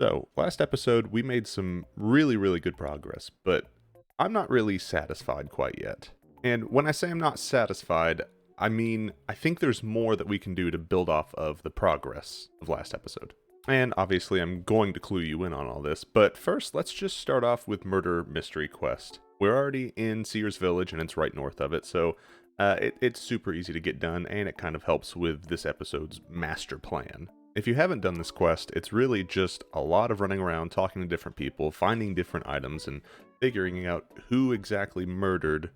So, last episode, we made some really good progress, but I'm not really satisfied quite yet. And when I say I'm not satisfied, I mean, I think there's more that we can do to build off of the progress of last episode. And obviously, I'm going to clue you in on all this, but first, let's just start off with Murder Mystery Quest. We're already in Seer's Village, and it's right north of it, so it's super easy to get done, and it kind of helps with this episode's master plan. If you haven't done this quest, it's really just a lot of running around, talking to different people, finding different items, and figuring out who exactly murdered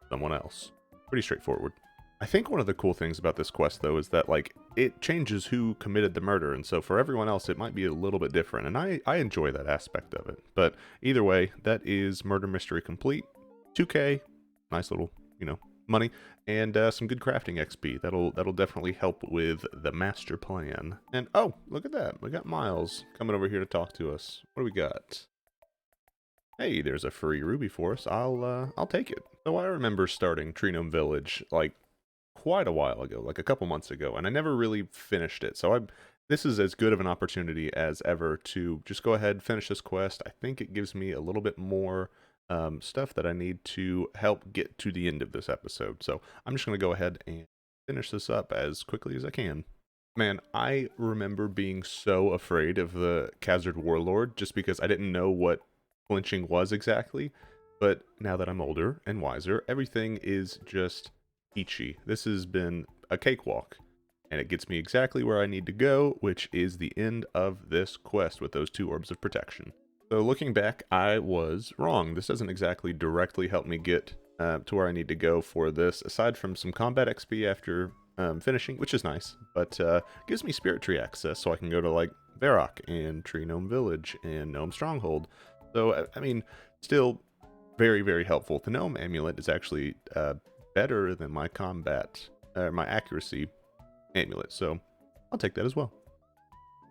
someone else. Pretty straightforward. I think one of the cool things about this quest, though, is that, like, it changes who committed the murder, and so for everyone else, it might be a little bit different, and I enjoy that aspect of it. But either way, that is Murder Mystery complete. 2K, nice little, money, and some good crafting XP. That'll definitely help with the master plan. And oh, look at that, we got Miles coming over here to talk to us. What do we got? Hey, there's a free ruby for us. I'll take it. So I remember starting Gnome Village like quite a while ago, like a couple months ago, and I never really finished it. So this is as good of an opportunity as ever to just go ahead, finish this quest. I think it gives me a little bit more stuff that I need to help get to the end of this episode. So I'm just going to go ahead and finish this up as quickly as I can. Man, I remember being so afraid of the Khazard Warlord just because I didn't know what flinching was exactly. But now that I'm older and wiser, everything is just peachy. This has been a cakewalk, and it gets me exactly where I need to go, which is the end of this quest with those 2 orbs of protection. So looking back, I was wrong. This doesn't exactly directly help me get to where I need to go for this, aside from some combat XP after finishing, which is nice, but gives me Spirit Tree access, so I can go to, like, Varrock and Tree Gnome Village and Gnome Stronghold. So, I mean, still very helpful. The Gnome Amulet is actually better than my combat, my accuracy amulet, so I'll take that as well.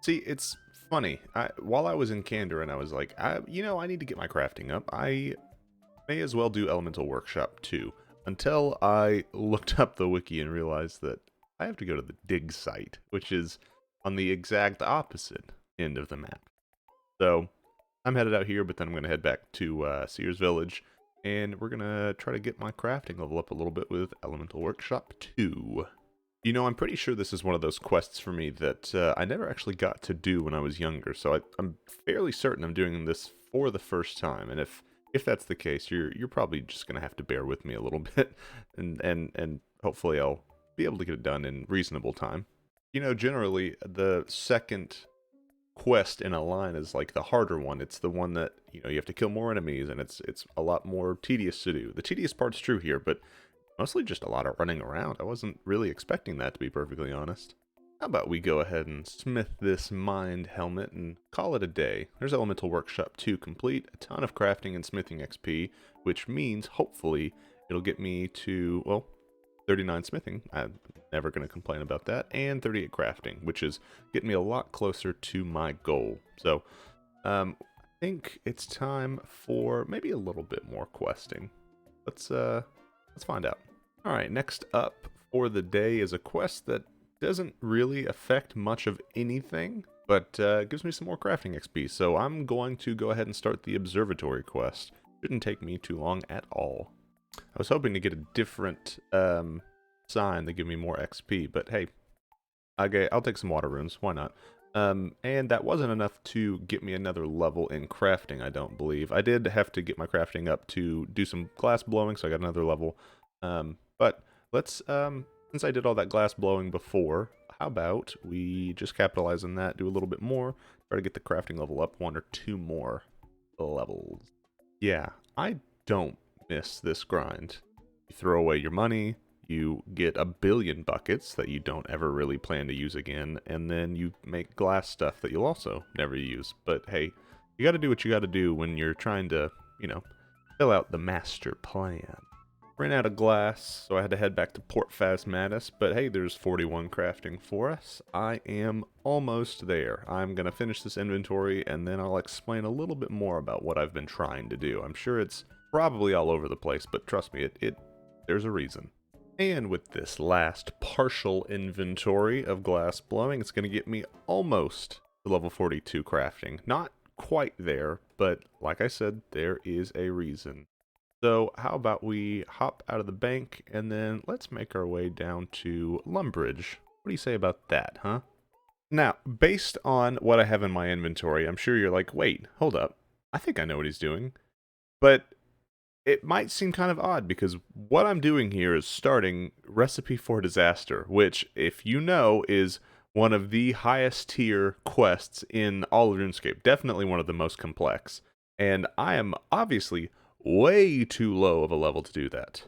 See, it's funny. While I was in Candor and I was like, I need to get my crafting up, I may as well do Elemental Workshop too, until I looked up the wiki and realized that I have to go to the dig site, which is on the exact opposite end of the map. So I'm headed out here, but then I'm going to head back to Seer's Village, and we're going to try to get my crafting level up a little bit with Elemental Workshop 2. You know, I'm pretty sure this is one of those quests for me that I never actually got to do when I was younger, so I'm fairly certain I'm doing this for the first time, and if that's the case, you're probably just going to have to bear with me a little bit, and hopefully I'll be able to get it done in reasonable time. You know, generally, the second quest in a line is like the harder one. It's the one that, you have to kill more enemies, and it's a lot more tedious to do. The tedious part's true here, but mostly just a lot of running around. I wasn't really expecting that, to be perfectly honest. How about we go ahead and smith this mind helmet and call it a day. There's Elemental Workshop 2 complete, a ton of crafting and smithing XP, which means, hopefully, it'll get me to, well, 39 smithing. I'm never going to complain about that. And 38 crafting, which is getting me a lot closer to my goal. So, I think it's time for maybe a little bit more questing. Let's find out. Alright, next up for the day is a quest that doesn't really affect much of anything, but gives me some more crafting XP. So I'm going to go ahead and start the Observatory quest. Shouldn't take me too long at all. I was hoping to get a different sign that give me more XP, but hey, okay, I'll take some water runes, why not? And that wasn't enough to get me another level in crafting, I don't believe. I did have to get my crafting up to do some glass blowing, so I got another level. But let's, since I did all that glass blowing before, how about we just capitalize on that, do a little bit more, try to get the crafting level up 1 or 2 more levels. Yeah, I don't miss this grind. You throw away your money, you get a billion buckets that you don't ever really plan to use again, and then you make glass stuff that you'll also never use. But hey, you gotta do what you gotta do when you're trying to, fill out the master plan. Ran out of glass, so I had to head back to Port Phasmatis, but hey, there's 41 crafting for us. I am almost there. I'm gonna finish this inventory, and then I'll explain a little bit more about what I've been trying to do. I'm sure it's probably all over the place, but trust me, there's a reason. And with this last partial inventory of glass blowing, it's going to get me almost to level 42 crafting. Not quite there, but like I said, there is a reason. So how about we hop out of the bank and then let's make our way down to Lumbridge. What do you say about that, huh? Now, based on what I have in my inventory, I'm sure you're like, wait, hold up. I think I know what he's doing. But it might seem kind of odd because what I'm doing here is starting Recipe for Disaster, which, if you know, is one of the highest tier quests in all of RuneScape. Definitely one of the most complex. And I am obviously way too low of a level to do that.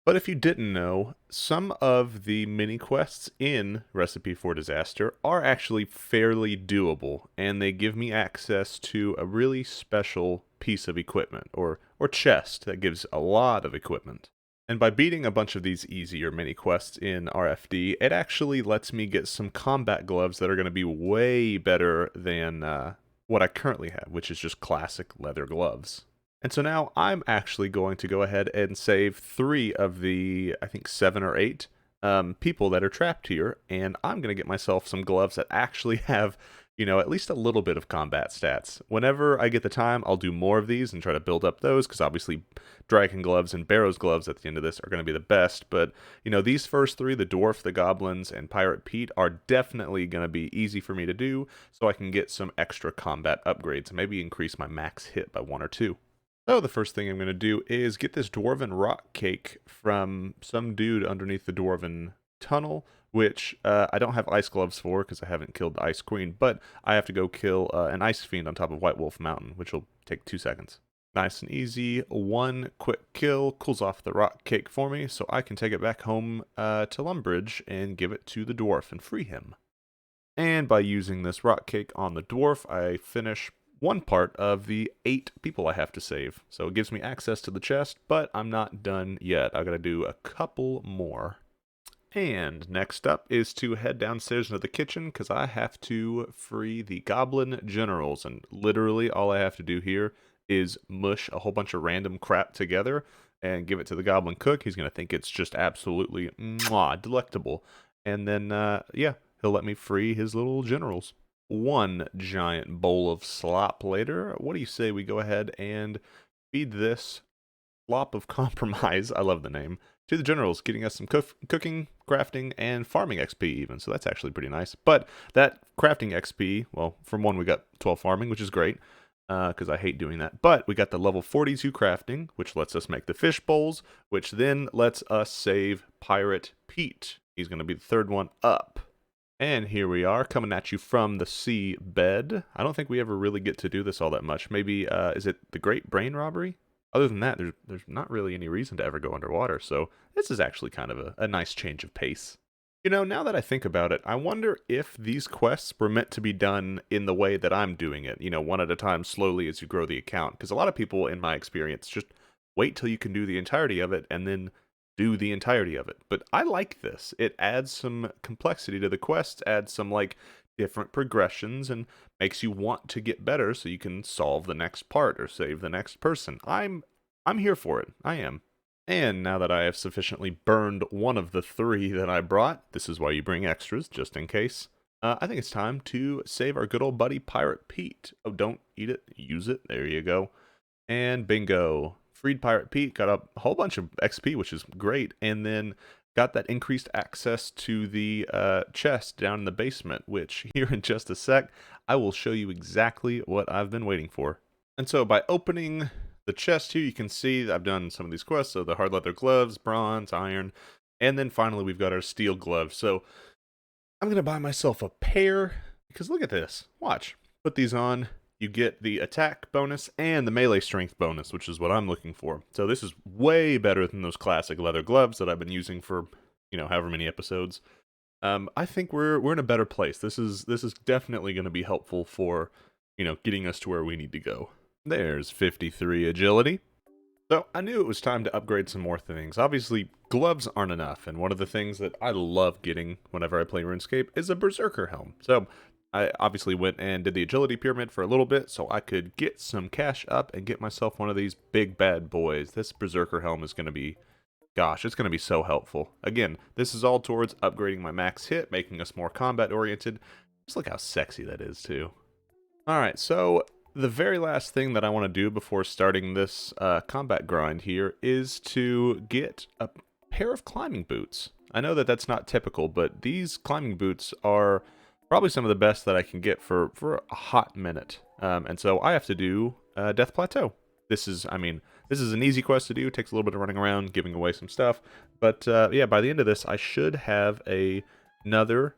But if you didn't know, some of the mini quests in Recipe for Disaster are actually fairly doable, and they give me access to a really special piece of equipment, or chest that gives a lot of equipment. And by beating a bunch of these easier mini quests in RFD, it actually lets me get some combat gloves that are going to be way better than what I currently have, which is just classic leather gloves. And so now I'm actually going to go ahead and save 3 of the, I think 7 or 8 people that are trapped here, and I'm going to get myself some gloves that actually have, at least a little bit of combat stats. Whenever I get the time, I'll do more of these and try to build up those, because obviously Dragon gloves and Barrow's gloves at the end of this are going to be the best, but, these first 3, the Dwarf, the Goblins, and Pirate Pete, are definitely going to be easy for me to do, so I can get some extra combat upgrades, and maybe increase my max hit by 1 or 2. So the first thing I'm going to do is get this Dwarven rock cake from some dude underneath the Dwarven tunnel, which I don't have ice gloves for because I haven't killed the Ice Queen, but I have to go kill an Ice Fiend on top of White Wolf Mountain, which will take 2 seconds. Nice and easy, 1 quick kill, cools off the rock cake for me, so I can take it back home to Lumbridge and give it to the dwarf and free him. And by using this rock cake on the dwarf, I finish one part of the 8 people I have to save. So it gives me access to the chest, but I'm not done yet. I gotta do a couple more. And next up is to head downstairs into the kitchen, because I have to free the goblin generals. And literally all I have to do here is mush a whole bunch of random crap together and give it to the goblin cook. He's gonna think it's just absolutely delectable. And then, yeah, he'll let me free his little generals. One giant bowl of slop later. What do you say we go ahead and feed this slop of compromise, I love the name, to the generals, getting us some cooking, crafting, and farming XP even, so that's actually pretty nice. But that crafting XP, well, from 1 we got 12 farming, which is great, because I hate doing that. But we got the level 42 crafting, which lets us make the fish bowls, which then lets us save Pirate Pete. He's going to be the 3rd one up. And here we are, coming at you from the sea bed. I don't think we ever really get to do this all that much. Maybe, is it the Great Brain Robbery? Other than that, there's not really any reason to ever go underwater, so this is actually kind of a nice change of pace. Now that I think about it, I wonder if these quests were meant to be done in the way that I'm doing it, one at a time, slowly as you grow the account. Because a lot of people, in my experience, just wait till you can do the entirety of it, and then do the entirety of it. But I like this. It adds some complexity to the quests, adds some, different progressions, and makes you want to get better so you can solve the next part or save the next person. I'm here for it. I am. And now that I have sufficiently burned one of the 3 that I brought, this is why you bring extras, just in case, I think it's time to save our good old buddy Pirate Pete. Oh, don't eat it, use it. There you go. And bingo. Freed Pirate Pete, got a whole bunch of XP, which is great, and then got that increased access to the chest down in the basement, which here in just a sec, I will show you exactly what I've been waiting for. And so by opening the chest here, you can see that I've done some of these quests, so the hard leather gloves, bronze, iron, and then finally we've got our steel gloves. So I'm going to buy myself a pair, because look at this. Watch. Put these on. You get the attack bonus and the melee strength bonus, which is what I'm looking for. So this is way better than those classic leather gloves that I've been using for, however many episodes. I think we're in a better place. This is definitely going to be helpful for, getting us to where we need to go. There's 53 agility. So I knew it was time to upgrade some more things. Obviously, gloves aren't enough, and one of the things that I love getting whenever I play RuneScape is a Berserker helm. So I obviously went and did the agility pyramid for a little bit so I could get some cash up and get myself one of these big bad boys. This Berserker helm is going to be, gosh, it's going to be so helpful. Again, this is all towards upgrading my max hit, making us more combat oriented. Just look how sexy that is, too. Alright, so the very last thing that I want to do before starting this combat grind here is to get a pair of climbing boots. I know that that's not typical, but these climbing boots are probably some of the best that I can get for a hot minute. And so I have to do Death Plateau. This is an easy quest to do. It takes a little bit of running around, giving away some stuff. But yeah, by the end of this, I should have another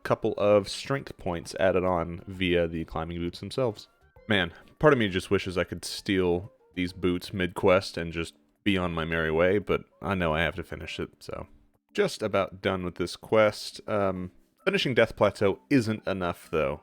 couple of strength points added on via the climbing boots themselves. Man, part of me just wishes I could steal these boots mid-quest and just be on my merry way, but I know I have to finish it, so. Just about done with this quest. Finishing Death Plateau isn't enough, though.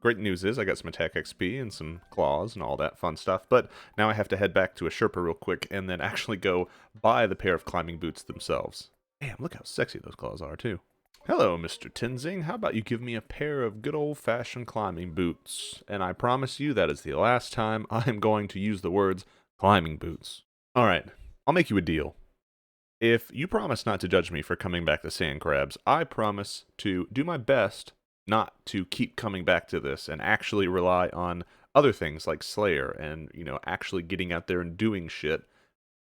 Great news is I got some attack XP and some claws and all that fun stuff, but now I have to head back to a Sherpa real quick and then actually go buy the pair of climbing boots themselves. Damn, look how sexy those claws are, too. Hello, Mr. Tenzing. How about you give me a pair of good old-fashioned climbing boots? And I promise you that is the last time I am going to use the words climbing boots. Alright, I'll make you a deal. If you promise not to judge me for coming back to sand crabs, I promise to do my best not to keep coming back to this and actually rely on other things like Slayer and, actually getting out there and doing shit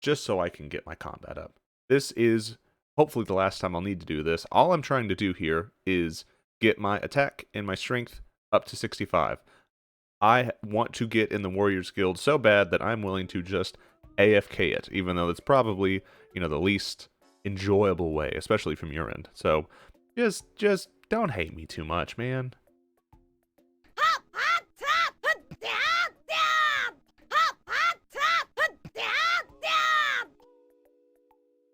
just so I can get my combat up. This is hopefully the last time I'll need to do this. All I'm trying to do here is get my attack and my strength up to 65. I want to get in the Warriors Guild so bad that I'm willing to just AFK it, even though it's probably, the least enjoyable way, especially from your end. So, just don't hate me too much, man.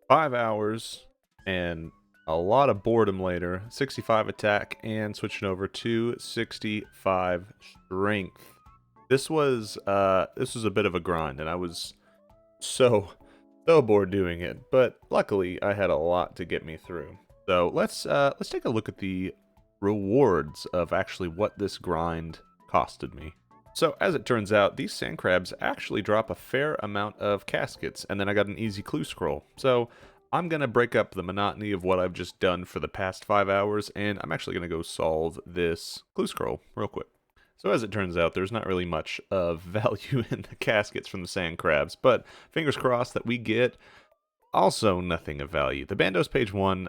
5 hours and a lot of boredom later. 65 attack and switching over to 65 strength. This was a bit of a grind, and I was so bored doing it, but luckily I had a lot to get me through. So let's take a look at the rewards of actually what this grind costed me. So as it turns out, these sand crabs actually drop a fair amount of caskets, and then I got an easy clue scroll. So I'm gonna break up the monotony of what I've just done for the past 5 hours, and I'm actually gonna go solve this clue scroll real quick. So as it turns out, there's not really much of value in the caskets from the sand crabs, but fingers crossed that we get also nothing of value. The Bandos page 1,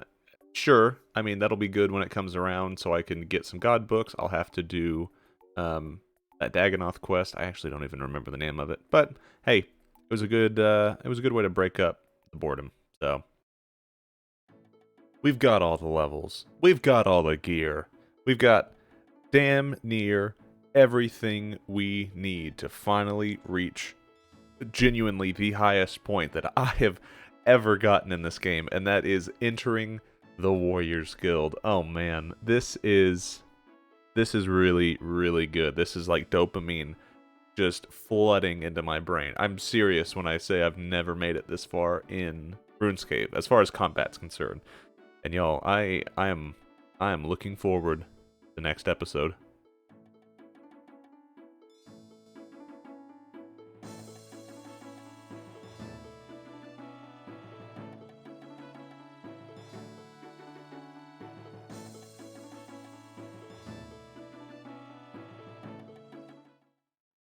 sure, that'll be good when it comes around, so I can get some god books. I'll have to do that Dagonoth quest. I actually don't even remember the name of it, but hey, it was a good way to break up the boredom. So we've got all the levels, we've got all the gear, we've got damn near everything we need to finally reach genuinely the highest point that I have ever gotten in this game, and that is entering the Warriors Guild. Oh man, this is really, really good. This is like dopamine just flooding into my brain. I'm serious when I say I've never made it this far in RuneScape, as far as combat's concerned. And y'all, I am looking forward to the next episode.